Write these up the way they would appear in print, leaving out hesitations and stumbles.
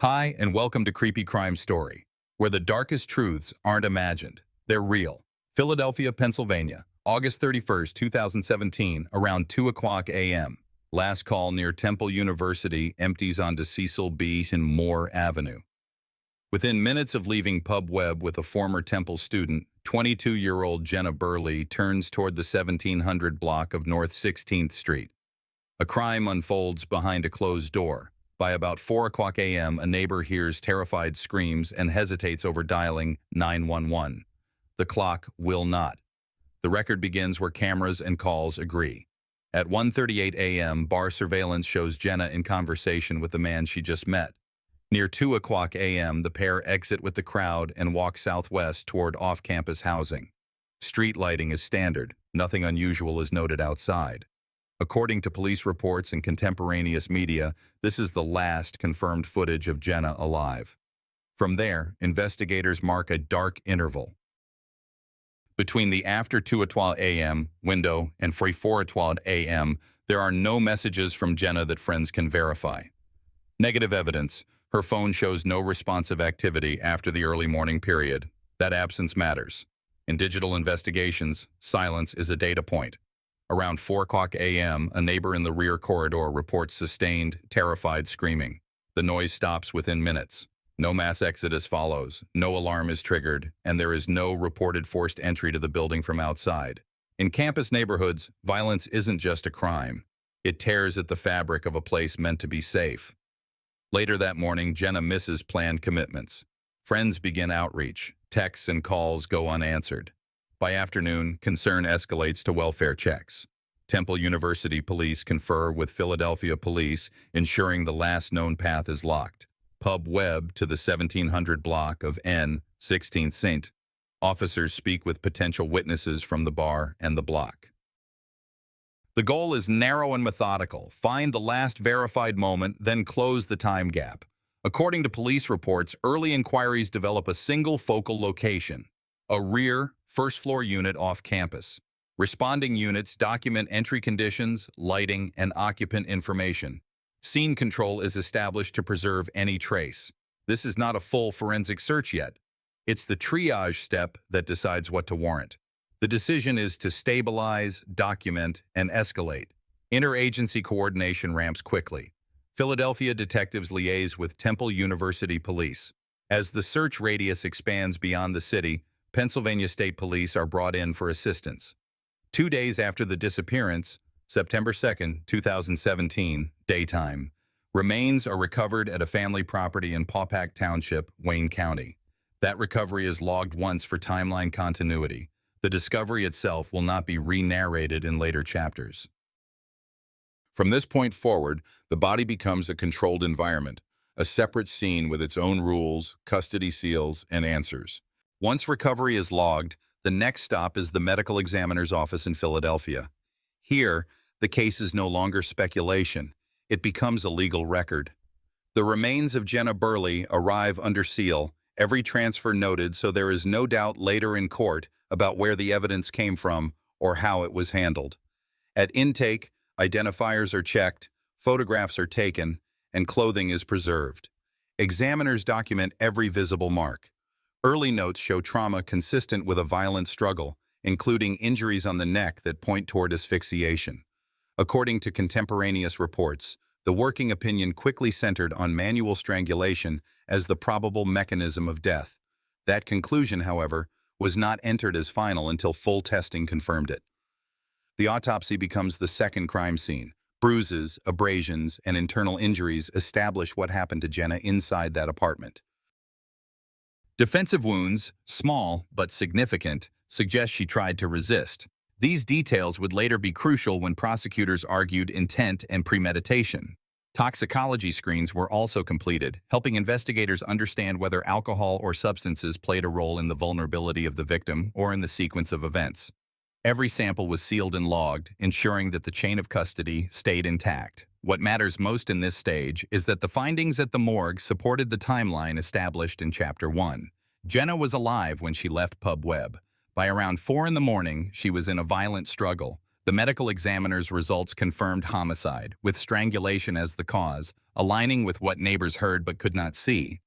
Hi, and welcome to Creepy Crime Story, where the darkest truths aren't imagined, they're real. Philadelphia, Pennsylvania, August 31st, 2017, around 2 o'clock a.m. Last call near Temple University empties onto Cecil B. and Moore Avenue. Within minutes of leaving Pub Web with a former Temple student, 22-year-old Jenna Burley turns toward the 1700 block of North 16th Street. A crime unfolds behind a closed door. By about 4 o'clock a.m., a neighbor hears terrified screams and hesitates over dialing 911. The clock will not. The record begins where cameras and calls agree. At 1:38 a.m., bar surveillance shows Jenna in conversation with the man she just met. Near 2 o'clock a.m., the pair exit with the crowd and walk southwest toward off-campus housing. Street lighting is standard. Nothing unusual is noted outside. According to police reports and contemporaneous media, this is the last confirmed footage of Jenna alive. From there, investigators mark a dark interval. Between the after 2:12 a.m. window and 4:12 a.m., there are no messages from Jenna that friends can verify. Negative evidence. Her phone shows no responsive activity after the early morning period. That absence matters. In digital investigations, silence is a data point. Around 4 o'clock a.m., a neighbor in the rear corridor reports sustained, terrified screaming. The noise stops within minutes. No mass exodus follows, no alarm is triggered, and there is no reported forced entry to the building from outside. In campus neighborhoods, violence isn't just a crime. It tears at the fabric of a place meant to be safe. Later that morning, Jenna misses planned commitments. Friends begin outreach. Texts and calls go unanswered. By afternoon, concern escalates to welfare checks. Temple University police confer with Philadelphia police, ensuring the last known path is locked. Pub Web to the 1700 block of N 16th St. Officers speak with potential witnesses from the bar and the block. The goal is narrow and methodical. Find the last verified moment, then close the time gap. According to police reports, early inquiries develop a single focal location, a rear, first-floor unit off campus. Responding units document entry conditions, lighting, and occupant information. Scene control is established to preserve any trace. This is not a full forensic search yet. It's the triage step that decides what to warrant. The decision is to stabilize, document, and escalate. Interagency coordination ramps quickly. Philadelphia detectives liaise with Temple University Police. As the search radius expands beyond the city, Pennsylvania State Police are brought in for assistance. 2 days after the disappearance, September 2nd, 2017, daytime, remains are recovered at a family property in Paupack Township, Wayne County. That recovery is logged once for timeline continuity. The discovery itself will not be re-narrated in later chapters. From this point forward, the body becomes a controlled environment, a separate scene with its own rules, custody seals, and answers. Once recovery is logged, the next stop is the medical examiner's office in Philadelphia. Here, the case is no longer speculation. It becomes a legal record. The remains of Jenna Burley arrive under seal, every transfer noted so there is no doubt later in court about where the evidence came from or how it was handled. At intake, identifiers are checked, photographs are taken, and clothing is preserved. Examiners document every visible mark. Early notes show trauma consistent with a violent struggle, including injuries on the neck that point toward asphyxiation. According to contemporaneous reports, the working opinion quickly centered on manual strangulation as the probable mechanism of death. That conclusion, however, was not entered as final until full testing confirmed it. The autopsy becomes the second crime scene. Bruises, abrasions, and internal injuries establish what happened to Jenna inside that apartment. Defensive wounds, small but significant, suggest she tried to resist. These details would later be crucial when prosecutors argued intent and premeditation. Toxicology screens were also completed, helping investigators understand whether alcohol or substances played a role in the vulnerability of the victim or in the sequence of events. Every sample was sealed and logged, ensuring that the chain of custody stayed intact. What matters most in this stage is that the findings at the morgue supported the timeline established in Chapter 1. Jenna was alive when she left Pub Web. By around 4 in the morning, she was in a violent struggle. The medical examiner's results confirmed homicide, with strangulation as the cause, aligning with what neighbors heard but could not see.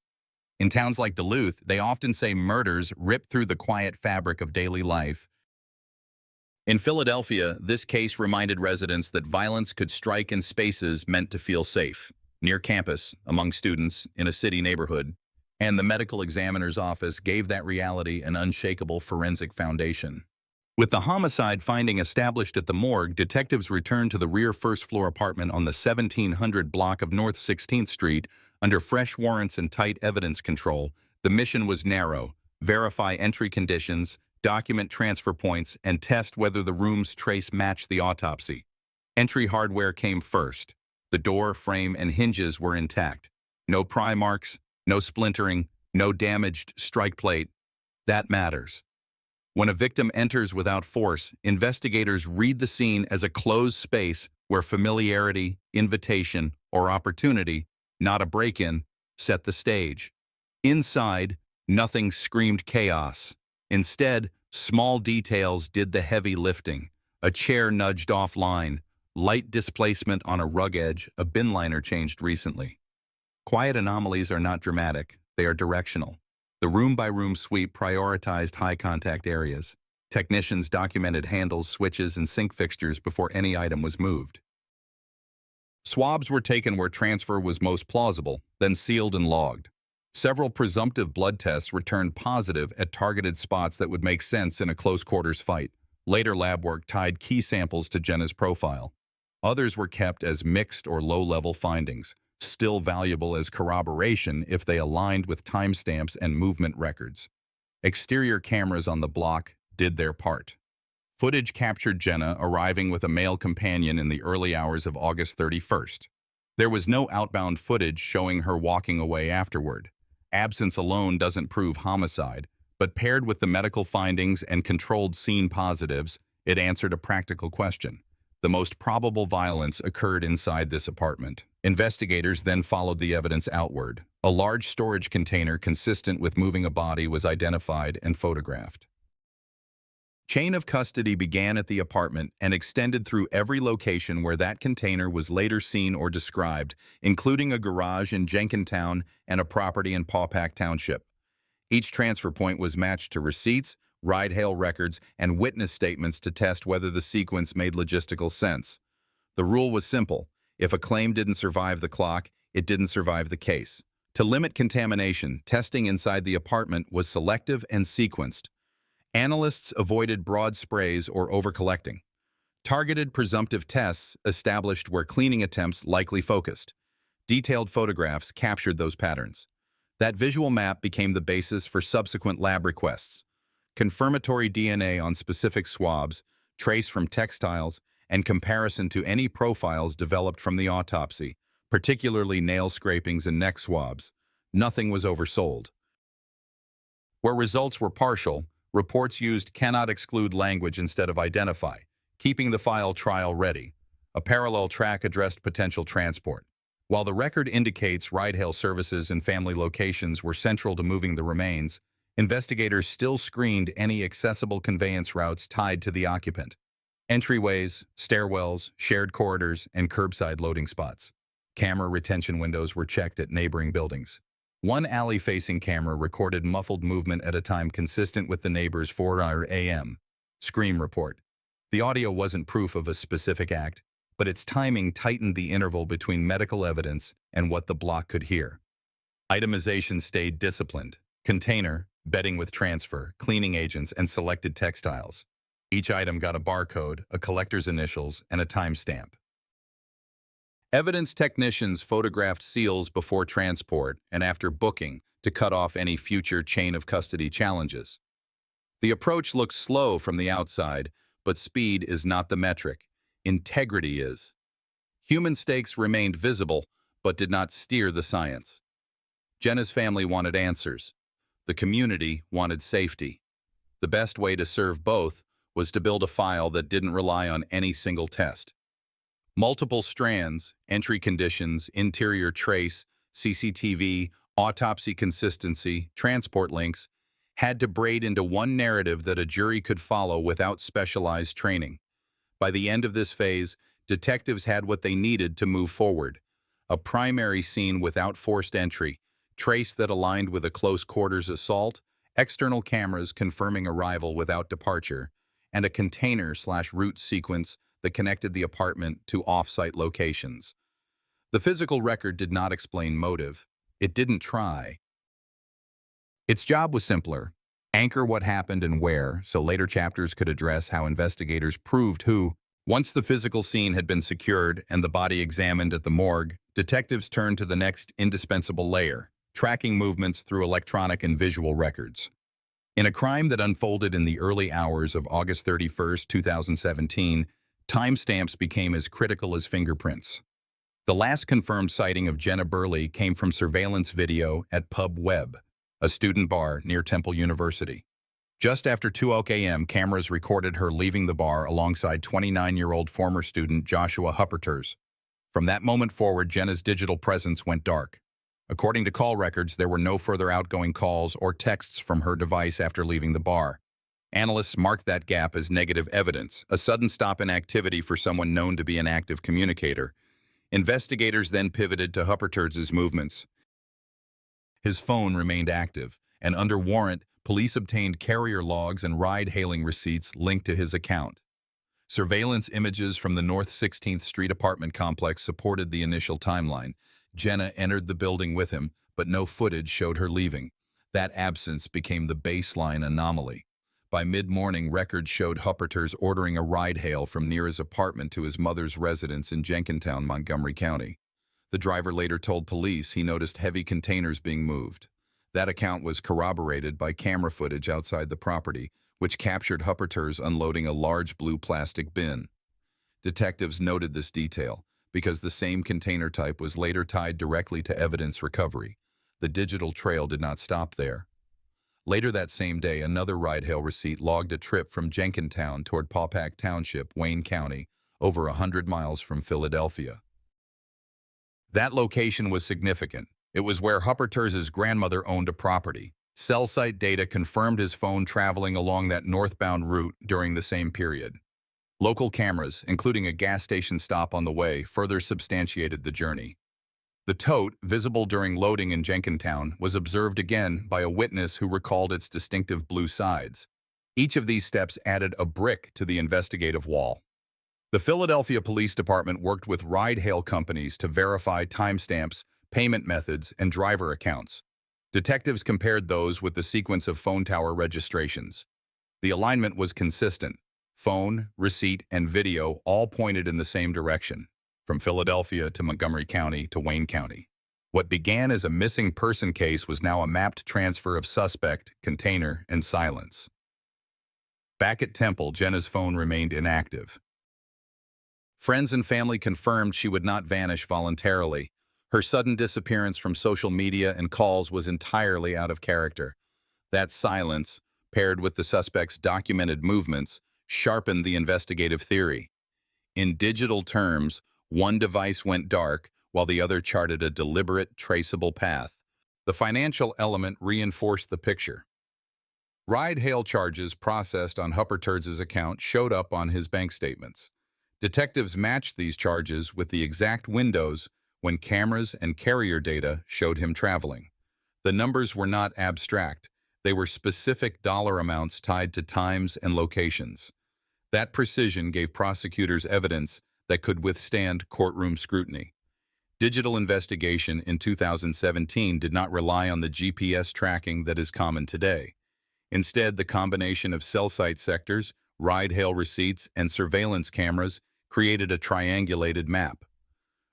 In towns like Duluth, they often say murders rip through the quiet fabric of daily life. In Philadelphia, this case reminded residents that violence could strike in spaces meant to feel safe, near campus, among students, in a city neighborhood, and the medical examiner's office gave that reality an unshakable forensic foundation. With the homicide finding established at the morgue, detectives returned to the rear first-floor apartment on the 1700 block of North 16th Street under fresh warrants and tight evidence control. The mission was narrow: verify entry conditions, document transfer points, and test whether the room's trace matched the autopsy. Entry hardware came first. The door, frame, and hinges were intact. No pry marks, no splintering, no damaged strike plate. That matters. When a victim enters without force, investigators read the scene as a closed space where familiarity, invitation, or opportunity, not a break-in, set the stage. Inside, nothing screamed chaos. Instead, small details did the heavy lifting. A chair nudged offline, light displacement on a rug edge, a bin liner changed recently. Quiet anomalies are not dramatic, they are directional. The room-by-room sweep prioritized high-contact areas. Technicians documented handles, switches, and sink fixtures before any item was moved. Swabs were taken where transfer was most plausible, then sealed and logged. Several presumptive blood tests returned positive at targeted spots that would make sense in a close-quarters fight. Later lab work tied key samples to Jenna's profile. Others were kept as mixed or low-level findings, still valuable as corroboration if they aligned with timestamps and movement records. Exterior cameras on the block did their part. Footage captured Jenna arriving with a male companion in the early hours of August 31st. There was no outbound footage showing her walking away afterward. Absence alone doesn't prove homicide, but paired with the medical findings and controlled scene positives, it answered a practical question. The most probable violence occurred inside this apartment. Investigators then followed the evidence outward. A large storage container consistent with moving a body was identified and photographed. Chain of custody began at the apartment and extended through every location where that container was later seen or described, including a garage in Jenkintown and a property in Paupack Township. Each transfer point was matched to receipts, ride-hail records, and witness statements to test whether the sequence made logistical sense. The rule was simple. If a claim didn't survive the clock, it didn't survive the case. To limit contamination, testing inside the apartment was selective and sequenced. Analysts avoided broad sprays or over-collecting. Targeted presumptive tests established where cleaning attempts likely focused. Detailed photographs captured those patterns. That visual map became the basis for subsequent lab requests. Confirmatory DNA on specific swabs, trace from textiles, and comparison to any profiles developed from the autopsy, particularly nail scrapings and neck swabs. Nothing was oversold. Where results were partial, reports used cannot exclude language instead of identify, keeping the file trial ready. A parallel track addressed potential transport. While the record indicates ride-hail services in family locations were central to moving the remains, investigators still screened any accessible conveyance routes tied to the occupant. Entryways, stairwells, shared corridors, and curbside loading spots. Camera retention windows were checked at neighboring buildings. One alley-facing camera recorded muffled movement at a time consistent with the neighbor's 4 a.m. scream report. The audio wasn't proof of a specific act, but its timing tightened the interval between medical evidence and what the block could hear. Itemization stayed disciplined. Container, bedding with transfer, cleaning agents, and selected textiles. Each item got a barcode, a collector's initials, and a timestamp. Evidence technicians photographed seals before transport and after booking to cut off any future chain of custody challenges. The approach looks slow from the outside, but speed is not the metric. Integrity is. Human stakes remained visible, but did not steer the science. Jenna's family wanted answers. The community wanted safety. The best way to serve both was to build a file that didn't rely on any single test. Multiple strands, entry conditions, interior trace, CCTV, autopsy consistency, transport links, had to braid into one narrative that a jury could follow without specialized training. By the end of this phase, detectives had what they needed to move forward: A primary scene without forced entry, trace that aligned with a close quarters assault, external cameras confirming arrival without departure, and a container/route sequence that connected the apartment to off-site locations. The physical record did not explain motive. It didn't try. Its job was simpler: anchor what happened and where, so later chapters could address how investigators proved who. Once the physical scene had been secured and the body examined at the morgue, detectives turned to the next indispensable layer: tracking movements through electronic and visual records. In a crime that unfolded in the early hours of August 31st, 2017, timestamps became as critical as fingerprints. The last confirmed sighting of Jenna Burley came from surveillance video at Pub Web, a student bar near Temple University. Just after 2:00 a.m., cameras recorded her leaving the bar alongside 29-year-old former student Joshua Hupperters. From that moment forward, Jenna's digital presence went dark. According to call records, there were no further outgoing calls or texts from her device after leaving the bar. Analysts marked that gap as negative evidence, a sudden stop in activity for someone known to be an active communicator. Investigators then pivoted to Hupperters' movements. His phone remained active, and under warrant, police obtained carrier logs and ride-hailing receipts linked to his account. Surveillance images from the North 16th Street apartment complex supported the initial timeline. Jenna entered the building with him, but no footage showed her leaving. That absence became the baseline anomaly. By mid-morning, records showed Hupperters ordering a ride-hail from near his apartment to his mother's residence in Jenkintown, Montgomery County. The driver later told police he noticed heavy containers being moved. That account was corroborated by camera footage outside the property, which captured Hupperters unloading a large blue plastic bin. Detectives noted this detail because the same container type was later tied directly to evidence recovery. The digital trail did not stop there. Later that same day, another ride-hail receipt logged a trip from Jenkintown toward Paupack Township, Wayne County, over 100 miles from Philadelphia. That location was significant. It was where Hupperters' grandmother owned a property. Cell site data confirmed his phone traveling along that northbound route during the same period. Local cameras, including a gas station stop on the way, further substantiated the journey. The tote, visible during loading in Jenkintown, was observed again by a witness who recalled its distinctive blue sides. Each of these steps added a brick to the investigative wall. The Philadelphia Police Department worked with ride-hail companies to verify timestamps, payment methods, and driver accounts. Detectives compared those with the sequence of phone tower registrations. The alignment was consistent. Phone, receipt, and video all pointed in the same direction, from Philadelphia to Montgomery County to Wayne County. What began as a missing person case was now a mapped transfer of suspect, container, and silence. Back at Temple, Jenna's phone remained inactive. Friends and family confirmed she would not vanish voluntarily. Her sudden disappearance from social media and calls was entirely out of character. That silence, paired with the suspect's documented movements, sharpened the investigative theory. In digital terms, one device went dark while the other charted a deliberate, traceable path. The financial element reinforced the picture. Ride-hail charges processed on Hupperters' account showed up on his bank statements. Detectives matched these charges with the exact windows when cameras and carrier data showed him traveling. The numbers were not abstract. They were specific dollar amounts tied to times and locations. That precision gave prosecutors evidence that could withstand courtroom scrutiny. Digital investigation in 2017 did not rely on the GPS tracking that is common today. Instead, the combination of cell site sectors, ride-hail receipts, and surveillance cameras created a triangulated map.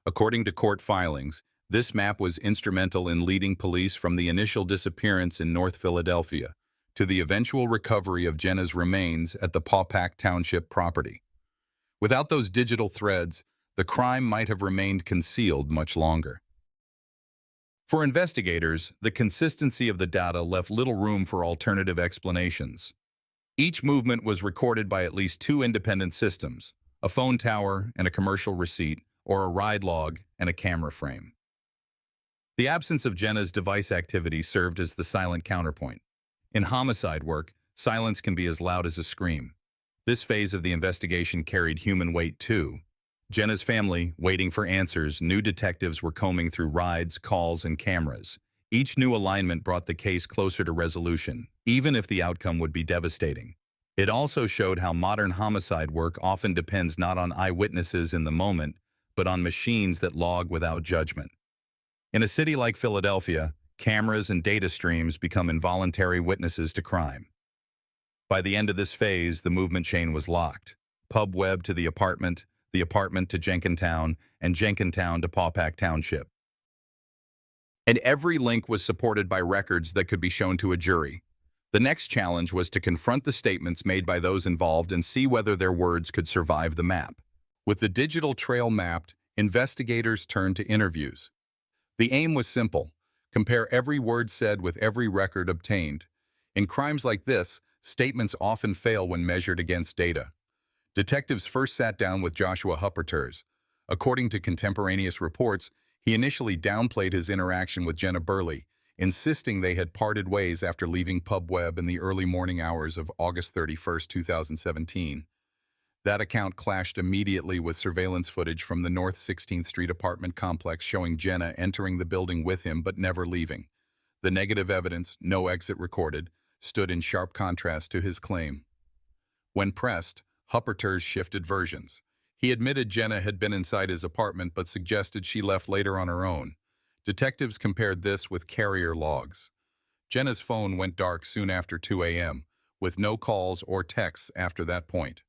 According to court filings, this map was instrumental in leading police from the initial disappearance in North Philadelphia to the eventual recovery of Jenna's remains at the Paupack Township property. Without those digital threads, the crime might have remained concealed much longer. For investigators, the consistency of the data left little room for alternative explanations. Each movement was recorded by at least two independent systems: a phone tower and a commercial receipt, or a ride log and a camera frame. The absence of Jenna's device activity served as the silent counterpoint. In homicide work, silence can be as loud as a scream. This phase of the investigation carried human weight too. Jenna's family, waiting for answers, new detectives were combing through rides, calls, and cameras. Each new alignment brought the case closer to resolution, even if the outcome would be devastating. It also showed how modern homicide work often depends not on eyewitnesses in the moment, but on machines that log without judgment. In a city like Philadelphia, cameras and data streams become involuntary witnesses to crime. By the end of this phase, the movement chain was locked. Pub Web to the apartment to Jenkintown, and Jenkintown to Paupack Township. And every link was supported by records that could be shown to a jury. The next challenge was to confront the statements made by those involved and see whether their words could survive the map. With the digital trail mapped, investigators turned to interviews. The aim was simple: compare every word said with every record obtained. In crimes like this, statements often fail when measured against data. Detectives first sat down with Joshua Hupperters. According to contemporaneous reports, he initially downplayed his interaction with Jenna Burley, insisting they had parted ways after leaving Pub Web in the early morning hours of August 31, 2017. That account clashed immediately with surveillance footage from the North 16th Street apartment complex showing Jenna entering the building with him but never leaving. The negative evidence, no exit recorded, stood in sharp contrast to his claim. When pressed, Hupperters shifted versions. He admitted Jenna had been inside his apartment but suggested she left later on her own. Detectives compared this with carrier logs. Jenna's phone went dark soon after 2 a.m., with no calls or texts after that point.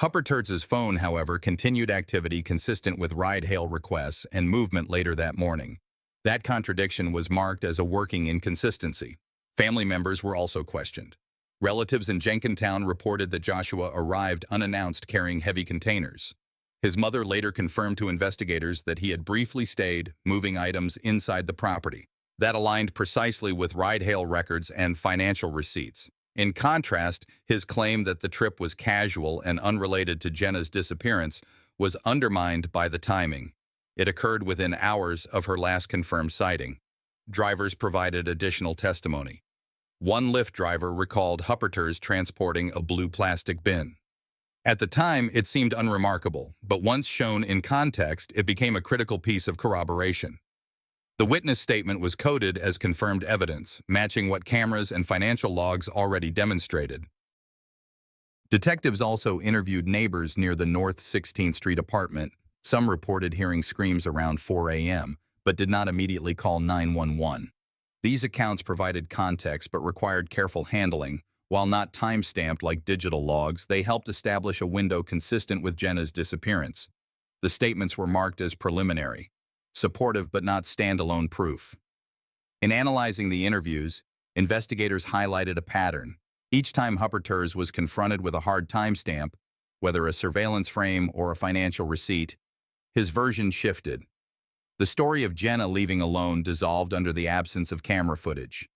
Hupperters' phone, however, continued activity consistent with ride-hail requests and movement later that morning. That contradiction was marked as a working inconsistency. Family members were also questioned. Relatives in Jenkintown reported that Joshua arrived unannounced carrying heavy containers. His mother later confirmed to investigators that he had briefly stayed, moving items inside the property. That aligned precisely with ride-hail records and financial receipts. In contrast, his claim that the trip was casual and unrelated to Jenna's disappearance was undermined by the timing. It occurred within hours of her last confirmed sighting. Drivers provided additional testimony. One Lyft driver recalled Hupperters transporting a blue plastic bin. At the time, it seemed unremarkable, but once shown in context, it became a critical piece of corroboration. The witness statement was coded as confirmed evidence, matching what cameras and financial logs already demonstrated. Detectives also interviewed neighbors near the North 16th Street apartment. Some reported hearing screams around 4 a.m., but did not immediately call 911. These accounts provided context but required careful handling. While not time-stamped like digital logs, they helped establish a window consistent with Jenna's disappearance. The statements were marked as preliminary, supportive but not standalone proof. In analyzing the interviews, investigators highlighted a pattern. Each time Hupperters was confronted with a hard timestamp, whether a surveillance frame or a financial receipt, his version shifted. The story of Jenna leaving alone dissolved under the absence of camera footage.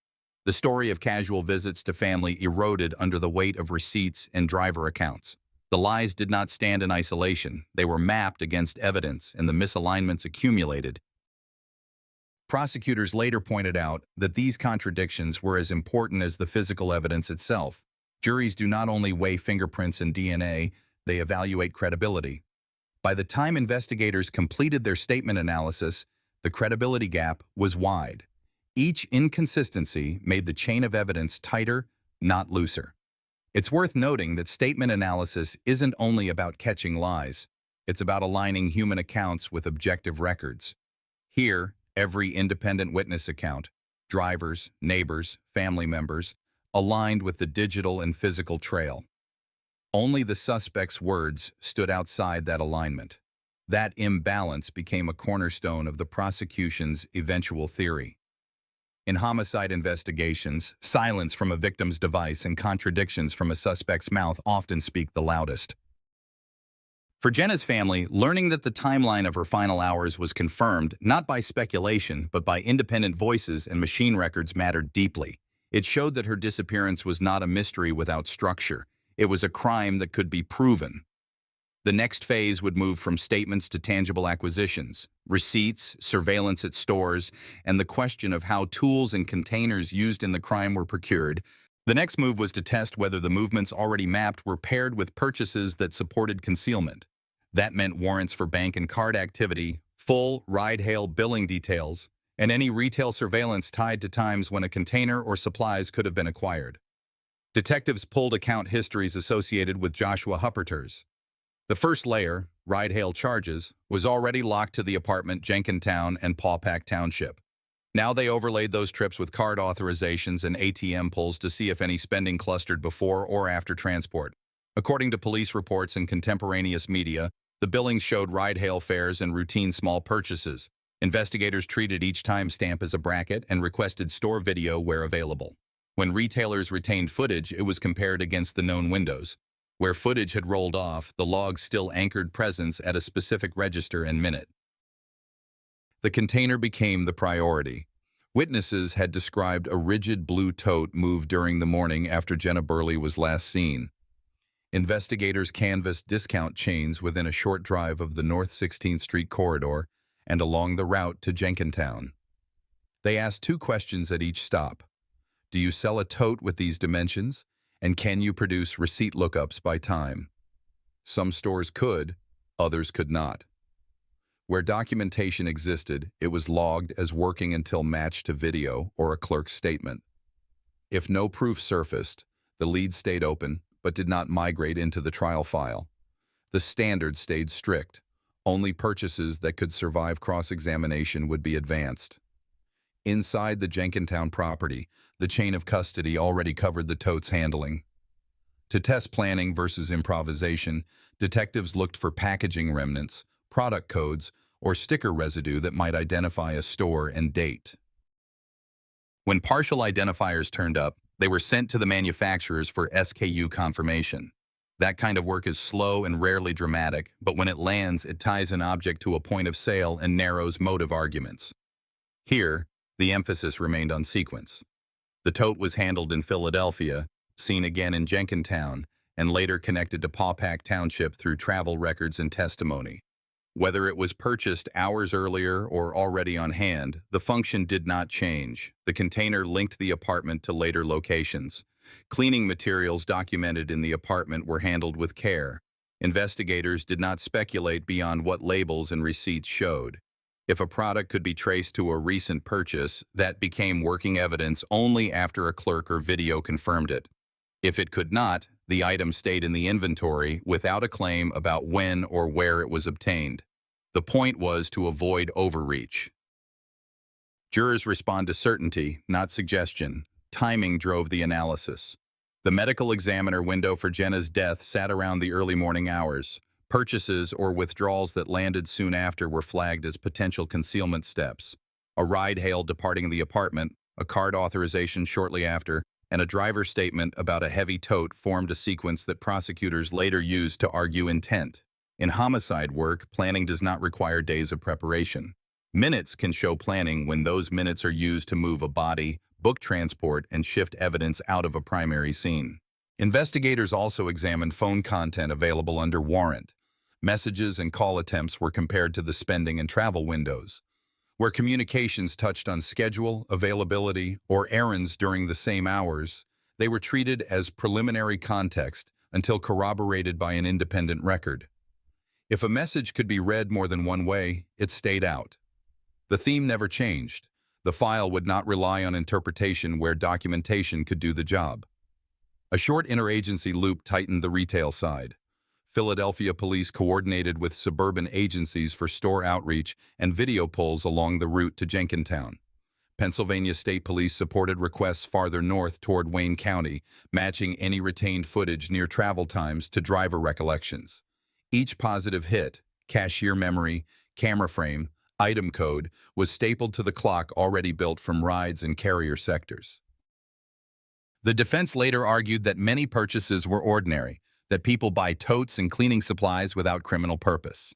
The story of casual visits to family eroded under the weight of receipts and driver accounts. The lies did not stand in isolation. They were mapped against evidence, and the misalignments accumulated. Prosecutors later pointed out that these contradictions were as important as the physical evidence itself. Juries do not only weigh fingerprints and DNA, they evaluate credibility. By the time investigators completed their statement analysis, the credibility gap was wide. Each inconsistency made the chain of evidence tighter, not looser. It's worth noting that statement analysis isn't only about catching lies. It's about aligning human accounts with objective records. Here, every independent witness account, drivers, neighbors, family members, aligned with the digital and physical trail. Only the suspect's words stood outside that alignment. That imbalance became a cornerstone of the prosecution's eventual theory. In homicide investigations, silence from a victim's device and contradictions from a suspect's mouth often speak the loudest. For Jenna's family, learning that the timeline of her final hours was confirmed not by speculation but by independent voices and machine records mattered deeply. It showed that her disappearance was not a mystery without structure. It was a crime that could be proven. The next phase would move from statements to tangible acquisitions, receipts, surveillance at stores, and the question of how tools and containers used in the crime were procured. The next move was to test whether the movements already mapped were paired with purchases that supported concealment. That meant warrants for bank and card activity, full ride-hail billing details, and any retail surveillance tied to times when a container or supplies could have been acquired. Detectives pulled account histories associated with Joshua Hupperters. The first layer, ride-hail charges, was already locked to the apartment Jenkintown and Pawpack Township. Now they overlaid those trips with card authorizations and ATM pulls to see if any spending clustered before or after transport. According to police reports and contemporaneous media, the billings showed ride-hail fares and routine small purchases. Investigators treated each timestamp as a bracket and requested store video where available. When retailers retained footage, it was compared against the known windows. Where footage had rolled off, the logs still anchored presence at a specific register and minute. The container became the priority. Witnesses had described a rigid blue tote moved during the morning after Jenna Burley was last seen. Investigators canvassed discount chains within a short drive of the North 16th Street corridor and along the route to Jenkintown. They asked 2 questions at each stop. Do you sell a tote with these dimensions? And can you produce receipt lookups by time? Some stores could, others could not. Where documentation existed, it was logged as working until matched to video or a clerk's statement. If no proof surfaced, the lead stayed open but did not migrate into the trial file. The standard stayed strict. Only purchases that could survive cross-examination would be advanced. Inside the Jenkintown property, the chain of custody already covered the tote's handling. To test planning versus improvisation, detectives looked for packaging remnants, product codes, or sticker residue that might identify a store and date. When partial identifiers turned up, they were sent to the manufacturers for SKU confirmation. That kind of work is slow and rarely dramatic, but when it lands, it ties an object to a point of sale and narrows motive arguments. Here, the emphasis remained on sequence. The tote was handled in Philadelphia, seen again in Jenkintown, and later connected to Pawpack Township through travel records and testimony. Whether it was purchased hours earlier or already on hand, the function did not change. The container linked the apartment to later locations. Cleaning materials documented in the apartment were handled with care. Investigators did not speculate beyond what labels and receipts showed. If a product could be traced to a recent purchase, that became working evidence only after a clerk or video confirmed it. If it could not, the item stayed in the inventory without a claim about when or where it was obtained. The point was to avoid overreach. Jurors respond to certainty, not suggestion. Timing drove the analysis. The medical examiner window for Jenna's death sat around the early morning hours. Purchases or withdrawals that landed soon after were flagged as potential concealment steps. A ride-hail departing the apartment, a card authorization shortly after, and a driver's statement about a heavy tote formed a sequence that prosecutors later used to argue intent. In homicide work, planning does not require days of preparation. Minutes can show planning when those minutes are used to move a body, book transport, and shift evidence out of a primary scene. Investigators also examined phone content available under warrant. Messages and call attempts were compared to the spending and travel windows. Where communications touched on schedule, availability, or errands during the same hours, they were treated as preliminary context until corroborated by an independent record. If a message could be read more than one way, it stayed out. The theme never changed. The file would not rely on interpretation where documentation could do the job. A short interagency loop tightened the retail side. Philadelphia police coordinated with suburban agencies for store outreach and video pulls along the route to Jenkintown. Pennsylvania State Police supported requests farther north toward Wayne County, matching any retained footage near travel times to driver recollections. Each positive hit, cashier memory, camera frame, item code, was stapled to the clock already built from rides and carrier sectors. The defense later argued that many purchases were ordinary, that people buy totes and cleaning supplies without criminal purpose.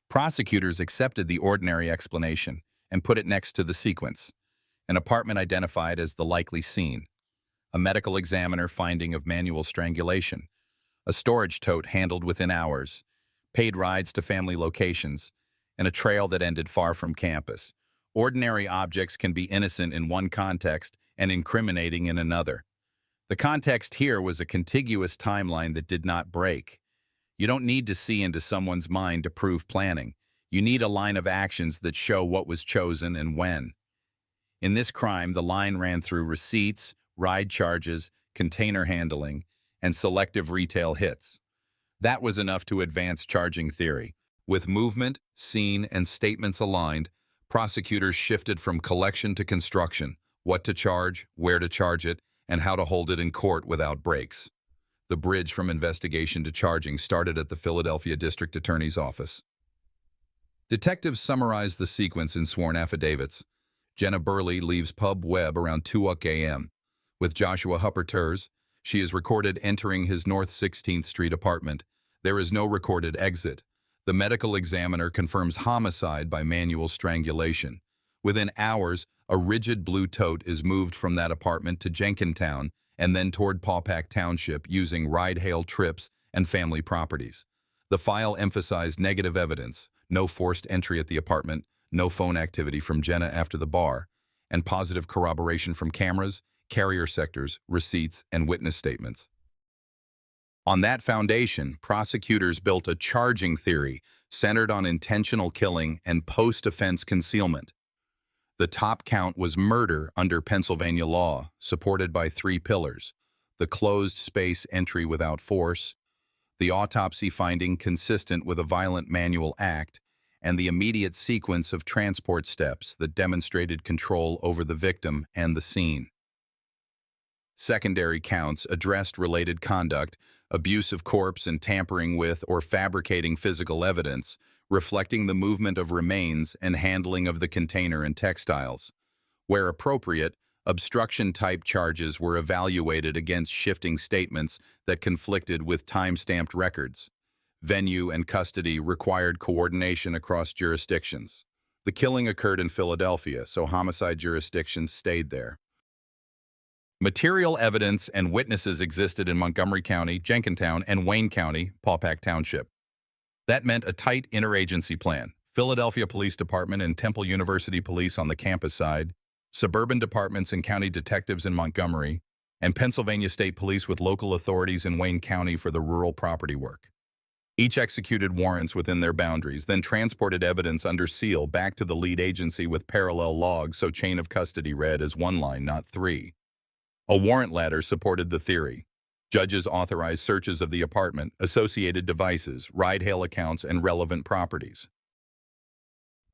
Prosecutors accepted the ordinary explanation and put it next to the sequence. An apartment identified as the likely scene, a medical examiner finding of manual strangulation, a storage tote handled within hours, paid rides to family locations, and a trail that ended far from campus. Ordinary objects can be innocent in one context and incriminating in another. The context here was a contiguous timeline that did not break. You don't need to see into someone's mind to prove planning. You need a line of actions that show what was chosen and when. In this crime, the line ran through receipts, ride charges, container handling, and selective retail hits. That was enough to advance charging theory. With movement, scene, and statements aligned, prosecutors shifted from collection to construction, what to charge, where to charge it, and how to hold it in court without breaks. The bridge from investigation to charging started at the Philadelphia District Attorney's Office. Detectives summarized the sequence in sworn affidavits. Jenna Burley leaves Pub Webb around 2 a.m. With Joshua Hupperters, she is recorded entering his North 16th Street apartment. There is no recorded exit. The medical examiner confirms homicide by manual strangulation. Within hours, a rigid blue tote is moved from that apartment to Jenkintown and then toward Paupack Township using ride-hail trips and family properties. The file emphasized negative evidence, no forced entry at the apartment, no phone activity from Jenna after the bar, and positive corroboration from cameras, carrier sectors, receipts, and witness statements. On that foundation, prosecutors built a charging theory centered on intentional killing and post-offense concealment. The top count was murder under Pennsylvania law, supported by 3 pillars: the closed space entry without force, the autopsy finding consistent with a violent manual act, and the immediate sequence of transport steps that demonstrated control over the victim and the scene. Secondary counts addressed related conduct, abuse of corpse and tampering with or fabricating physical evidence, reflecting the movement of remains and handling of the container and textiles. Where appropriate, obstruction-type charges were evaluated against shifting statements that conflicted with time-stamped records. Venue and custody required coordination across jurisdictions. The killing occurred in Philadelphia, so homicide jurisdictions stayed there. Material evidence and witnesses existed in Montgomery County, Jenkintown, and Wayne County, Paupack Township. That meant a tight interagency plan: Philadelphia Police Department and Temple University Police on the campus side, suburban departments and county detectives in Montgomery, and Pennsylvania State Police with local authorities in Wayne County for the rural property work. Each executed warrants within their boundaries, then transported evidence under seal back to the lead agency with parallel logs, so chain of custody read as 1 line, not 3. A warrant ladder supported the theory. Judges authorized searches of the apartment, associated devices, ride-hail accounts, and relevant properties.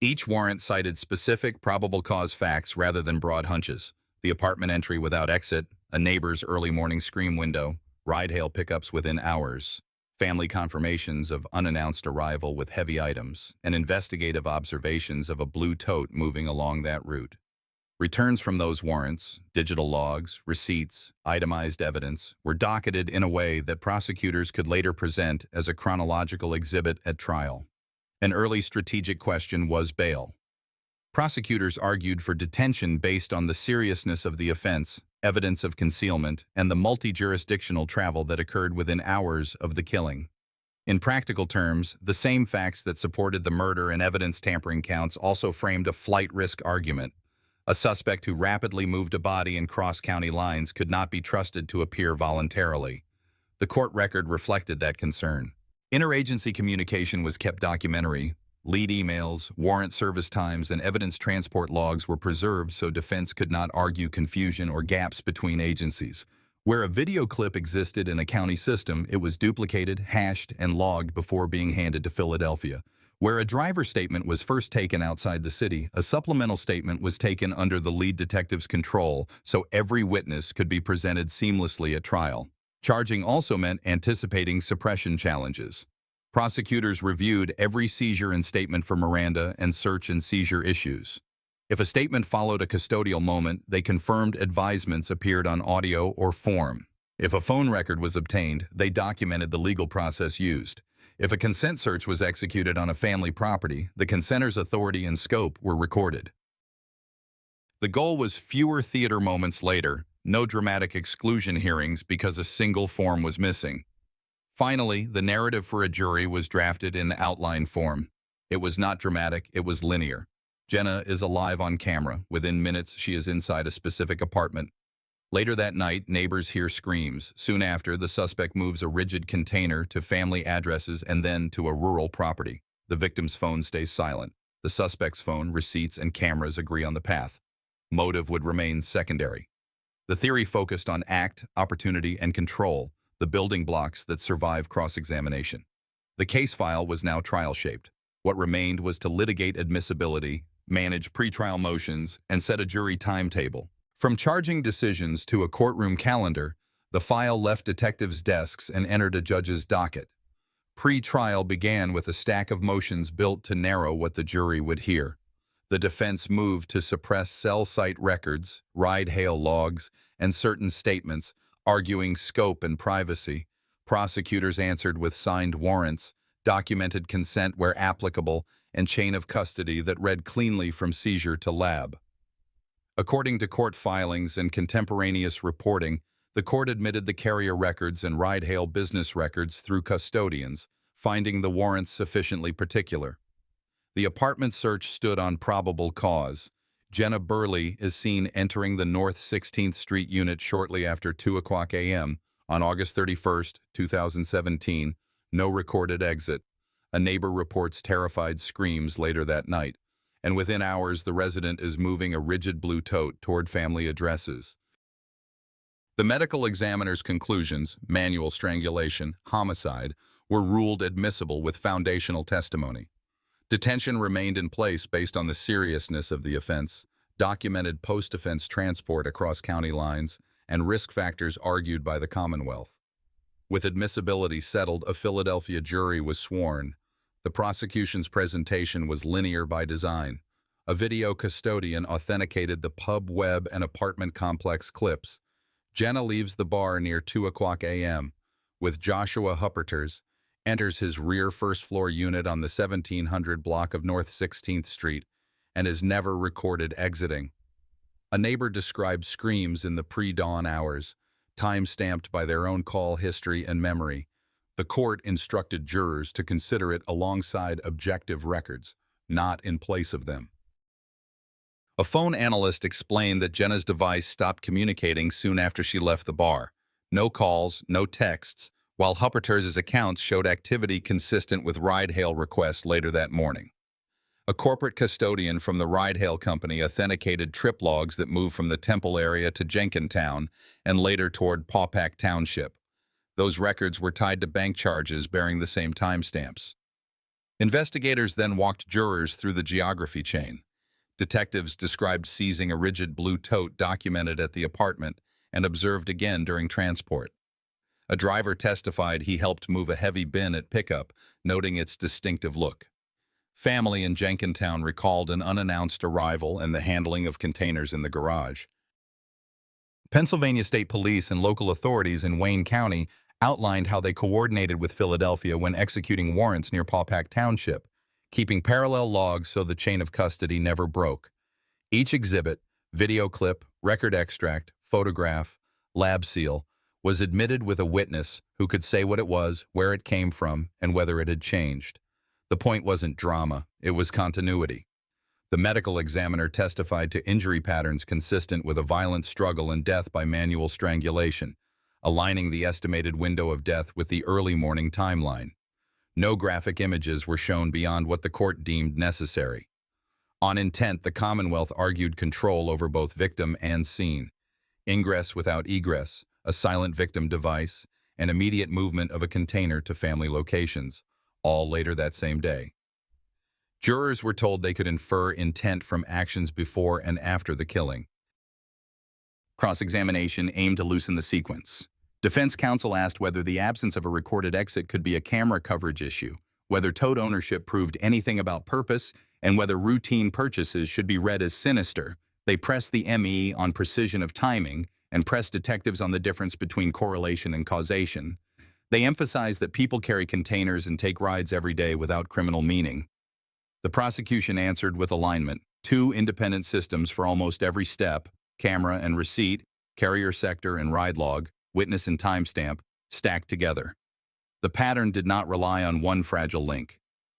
Each warrant cited specific probable cause facts rather than broad hunches: the apartment entry without exit, a neighbor's early morning scream window, ride-hail pickups within hours, family confirmations of unannounced arrival with heavy items, and investigative observations of a blue tote moving along that route. Returns from those warrants, digital logs, receipts, itemized evidence, were docketed in a way that prosecutors could later present as a chronological exhibit at trial. An early strategic question was bail. Prosecutors argued for detention based on the seriousness of the offense, evidence of concealment, and the multi-jurisdictional travel that occurred within hours of the killing. In practical terms, the same facts that supported the murder and evidence tampering counts also framed a flight risk argument. A suspect who rapidly moved a body in cross-county lines could not be trusted to appear voluntarily. The court record reflected that concern. Interagency communication was kept documentary. Lead emails, warrant service times, and evidence transport logs were preserved so defense could not argue confusion or gaps between agencies. Where a video clip existed in a county system, it was duplicated, hashed, and logged before being handed to Philadelphia. Where a driver statement was first taken outside the city, a supplemental statement was taken under the lead detective's control so every witness could be presented seamlessly at trial. Charging also meant anticipating suppression challenges. Prosecutors reviewed every seizure and statement for Miranda and search and seizure issues. If a statement followed a custodial moment, they confirmed advisements appeared on audio or form. If a phone record was obtained, they documented the legal process used. If a consent search was executed on a family property, the consenter's authority and scope were recorded. The goal was fewer theater moments later, no dramatic exclusion hearings because a single form was missing. Finally, the narrative for a jury was drafted in outline form. It was not dramatic, it was linear. Jenna is alive on camera. Within minutes, she is inside a specific apartment. Later that night, neighbors hear screams. Soon after, the suspect moves a rigid container to family addresses and then to a rural property. The victim's phone stays silent. The suspect's phone, receipts, and cameras agree on the path. Motive would remain secondary. The theory focused on act, opportunity, and control, the building blocks that survive cross-examination. The case file was now trial-shaped. What remained was to litigate admissibility, manage pretrial motions, and set a jury timetable. From charging decisions to a courtroom calendar, the file left detectives' desks and entered a judge's docket. Pre-trial began with a stack of motions built to narrow what the jury would hear. The defense moved to suppress cell site records, ride-hail logs, and certain statements, arguing scope and privacy. Prosecutors answered with signed warrants, documented consent where applicable, and chain of custody that read cleanly from seizure to lab. According to court filings and contemporaneous reporting, the court admitted the carrier records and ride-hail business records through custodians, finding the warrants sufficiently particular. The apartment search stood on probable cause. Jenna Burley is seen entering the North 16th Street unit shortly after 2:00 a.m. on August 31, 2017. No recorded exit. A neighbor reports terrified screams later that night, and within hours the resident is moving a rigid blue tote toward family addresses. The medical examiner's conclusions, manual strangulation, homicide, were ruled admissible with foundational testimony. Detention remained in place based on the seriousness of the offense, documented post-offense transport across county lines, and risk factors argued by the Commonwealth. With admissibility settled, a Philadelphia jury was sworn. The prosecution's presentation was linear by design. A video custodian authenticated the pub, web, and apartment complex clips. Jenna leaves the bar near 2:00 a.m. with Joshua Hupperters, enters his rear first-floor unit on the 1700 block of North 16th Street, and is never recorded exiting. A neighbor described screams in the pre-dawn hours, time-stamped by their own call history and memory. The court instructed jurors to consider it alongside objective records, not in place of them. A phone analyst explained that Jenna's device stopped communicating soon after she left the bar. No calls, no texts, while Hupperters' accounts showed activity consistent with ride-hail requests later that morning. A corporate custodian from the ride-hail company authenticated trip logs that moved from the Temple area to Jenkintown and later toward Paupack Township. Those records were tied to bank charges bearing the same timestamps. Investigators then walked jurors through the geography chain. Detectives described seizing a rigid blue tote documented at the apartment and observed again during transport. A driver testified he helped move a heavy bin at pickup, noting its distinctive look. Family in Jenkintown recalled an unannounced arrival and the handling of containers in the garage. Pennsylvania State Police and local authorities in Wayne County outlined how they coordinated with Philadelphia when executing warrants near Paupack Township, keeping parallel logs so the chain of custody never broke. Each exhibit, video clip, record extract, photograph, lab seal, was admitted with a witness who could say what it was, where it came from, and whether it had changed. The point wasn't drama, it was continuity. The medical examiner testified to injury patterns consistent with a violent struggle and death by manual strangulation, aligning the estimated window of death with the early morning timeline. No graphic images were shown beyond what the court deemed necessary. On intent, the Commonwealth argued control over both victim and scene. Ingress without egress, a silent victim device, and immediate movement of a container to family locations, all later that same day. Jurors were told they could infer intent from actions before and after the killing. Cross-examination aimed to loosen the sequence. Defense counsel asked whether the absence of a recorded exit could be a camera coverage issue, whether tote ownership proved anything about purpose, and whether routine purchases should be read as sinister. They pressed the ME on precision of timing and pressed detectives on the difference between correlation and causation. They emphasized that people carry containers and take rides every day without criminal meaning. The prosecution answered with alignment, 2 independent systems for almost every step, camera and receipt, carrier sector and ride log, witness and timestamp, stacked together. The pattern did not rely on one fragile link.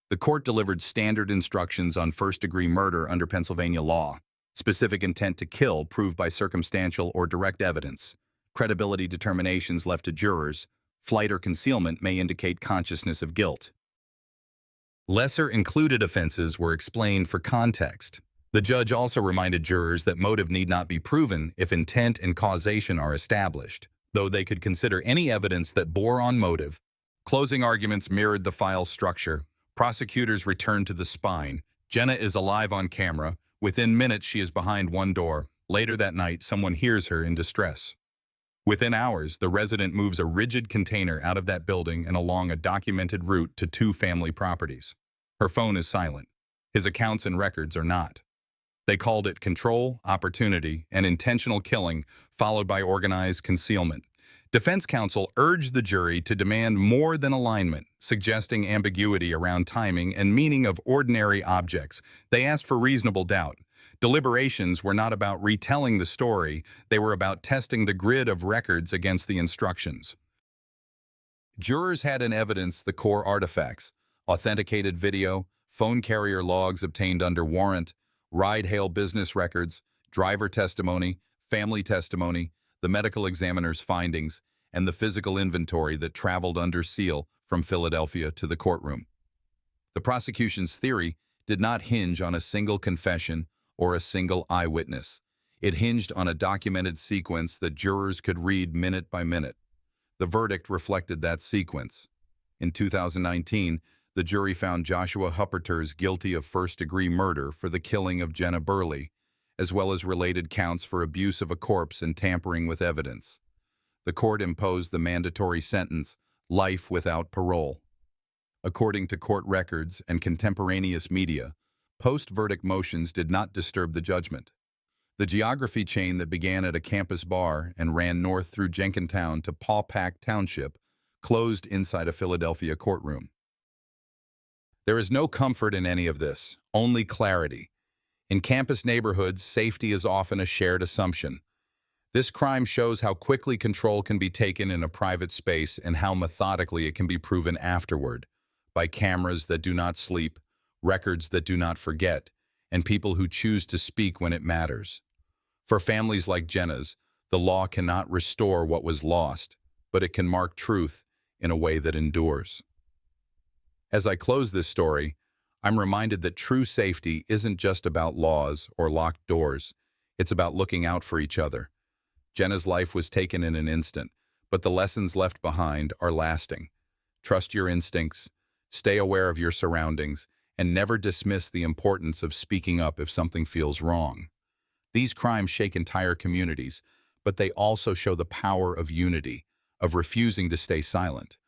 The court delivered standard instructions on first-degree murder under Pennsylvania law. Specific intent to kill proved by circumstantial or direct evidence. Credibility determinations left to jurors. Flight or concealment may indicate consciousness of guilt. Lesser included offenses were explained for context. The judge also reminded jurors that motive need not be proven if intent and causation are established, though they could consider any evidence that bore on motive. Closing arguments mirrored the file's structure. Prosecutors returned to the spine. Jenna is alive on camera. Within minutes, she is behind one door. Later that night, someone hears her in distress. Within hours, the resident moves a rigid container out of that building and along a documented route to two family properties. Her phone is silent. His accounts and records are not. They called it control, opportunity, and intentional killing, followed by organized concealment. Defense counsel urged the jury to demand more than alignment, suggesting ambiguity around timing and meaning of ordinary objects. They asked for reasonable doubt. Deliberations were not about retelling the story, they were about testing the grid of records against the instructions. Jurors had in evidence the core artifacts: authenticated video, phone carrier logs obtained under warrant, ride-hail business records, driver testimony, family testimony, the medical examiner's findings, and the physical inventory that traveled under seal from Philadelphia to the courtroom. The prosecution's theory did not hinge on a single confession or a single eyewitness. It hinged on a documented sequence that jurors could read minute by minute. The verdict reflected that sequence. In 2019, the jury found Joshua Hupperters guilty of first-degree murder for the killing of Jenna Burley, as well as related counts for abuse of a corpse and tampering with evidence. The court imposed the mandatory sentence, life without parole. According to court records and contemporaneous media, post-verdict motions did not disturb the judgment. The geography chain that began at a campus bar and ran north through Jenkintown to Paupack Township closed inside a Philadelphia courtroom. There is no comfort in any of this, only clarity. In campus neighborhoods, safety is often a shared assumption. This crime shows how quickly control can be taken in a private space and how methodically it can be proven afterward, by cameras that do not sleep, records that do not forget, and people who choose to speak when it matters. For families like Jenna's, the law cannot restore what was lost, but it can mark truth in a way that endures. As I close this story, I'm reminded that true safety isn't just about laws or locked doors. It's about looking out for each other. Jenna's life was taken in an instant, but the lessons left behind are lasting. Trust your instincts, stay aware of your surroundings, and never dismiss the importance of speaking up if something feels wrong. These crimes shake entire communities, but they also show the power of unity, of refusing to stay silent.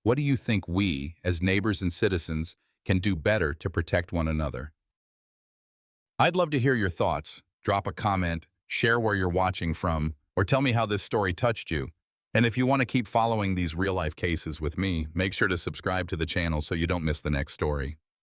What do you think we, as neighbors and citizens, can do better to protect one another? I'd love to hear your thoughts. Drop a comment, share where you're watching from, or tell me how this story touched you. And if you want to keep following these real-life cases with me, make sure to subscribe to the channel so you don't miss the next story.